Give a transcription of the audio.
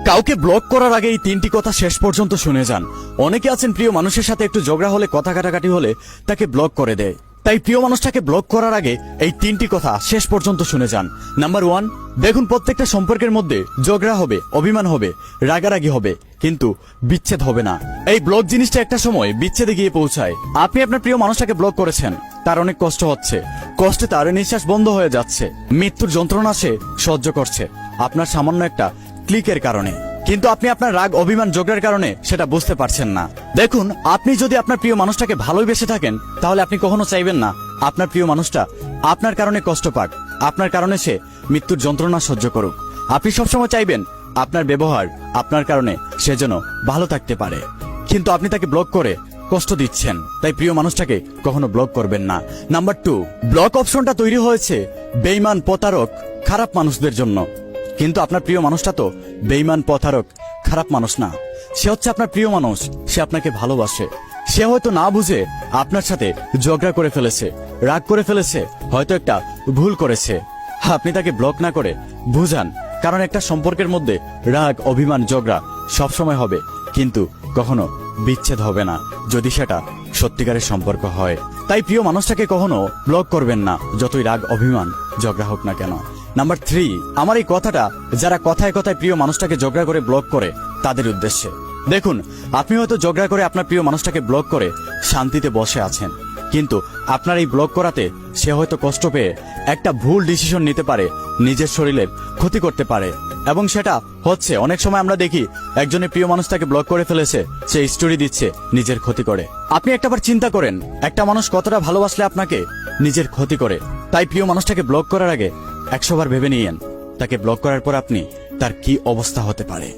কাউকে ব্লক করার আগে এই তিনটি কথা শেষ পর্যন্ত শুনে যান। অনেকে আছেন প্রিয় মানুষের সাথে একটু ঝগড়া হলে, কথা কাটাকাটি হলে তাকে ব্লক করে দেয়। তাই প্রিয় মানুষটাকে ব্লক করার আগে এই তিনটি কথা শেষ পর্যন্ত শুনে যান। নাম্বার 1, দেখুন প্রত্যেকটা সম্পর্কের মধ্যে ঝগড়া হবে, অভিমান হবে, রাগারাগি হবে, কিন্তু বিচ্ছেদ হবে না। এই ব্লক জিনিসটা একটা সময় বিচ্ছেদে গিয়ে পৌঁছায়। আপনি আপনার প্রিয় মানুষটাকে ব্লক করেছেন, তার অনেক কষ্ট হচ্ছে, কষ্টে তার নিঃশ্বাস বন্ধ হয়ে যাচ্ছে, মৃত্যুর যন্ত্রণা সে সহ্য করছে আপনার সামান্য একটা ক্লিকের কারণে। কিন্তু আপনি আপনার রাগ, অভিমান, ঝগড়ার কারণে সেটা বুঝতে পারছেন না। দেখুন, আপনি যদি আপনার প্রিয় মানুষটাকে ভালোবেসে থাকেন, তাহলে আপনি কখনো চাইবেন না আপনার প্রিয় মানুষটা আপনার কারণে কষ্ট পাক, আপনার কারণে সে মৃত্যুর যন্ত্রণা সহ্য করুক। আপনি সবসময় চাইবেন আপনার ব্যবহার, আপনার কারণে সে যেন ভালো থাকতে পারে। কিন্তু আপনি তাকে ব্লক করে কষ্ট দিচ্ছেন। তাই প্রিয় মানুষটাকে কখনো ব্লক করবেন না। নাম্বার 2, ব্লক অপশনটা তৈরি হয়েছে বেঈমান, প্রতারক, খারাপ মানুষদের জন্য। কিন্তু আপনার প্রিয় মানুষটা তো বেঈমান, প্রতারক, খারাপ মানুষ না। সে হচ্ছে আপনার প্রিয় মানুষ, সে আপনাকে ভালোবাসে। সে হয়তো না বুঝে আপনার সাথে ঝগড়া করে ফেলেছে, রাগ করে ফেলেছে, হয়তো একটা ভুল করেছে। আপনি তাকে ব্লক না করে বুঝান, কারণ একটা সম্পর্কের মধ্যে রাগ, অভিমান, ঝগড়া সবসময় হবে, কিন্তু কখনো বিচ্ছেদ হবে না যদি সেটা সত্যিকারের সম্পর্ক হয়। তাই প্রিয় মানুষটাকে কখনো ব্লক করবেন না, যতই রাগ, অভিমান, ঝগড়া হোক না কেন। নাম্বার 3, আমার এই কথাটা যারা কথায় কথায় প্রিয় মানুষটাকে ঝগড়া করে ব্লক করে তাদের উদ্দেশ্যে। দেখুন, আপনি হয়তো ঝগড়া করে আপনার প্রিয় মানুষটাকে ব্লক করে শান্তিতে বসে আছেন, কিন্তু আপনার এই ব্লক করাতে সে হয়তো কষ্ট পেয়ে একটা ভুল ডিসিশন নিতে পারে, নিজের শরীরের ক্ষতি করতে পারে। এবং সেটা হচ্ছে অনেক সময় আমরা দেখি একজনের প্রিয় মানুষ তাকে ব্লক করে ফেলেছে, সে স্টোরি দিচ্ছে নিজের ক্ষতি করে। আপনি একটাবার চিন্তা করেন, একটা মানুষ কতটা ভালোবাসলে আপনাকে নিজের ক্ষতি করে। তাই প্রিয় মানুষটাকে ব্লক করার আগে 100 বার ভেবে নিয়েন তাকে ব্লক করার পর আপনি তার কি অবস্থা হতে পারে।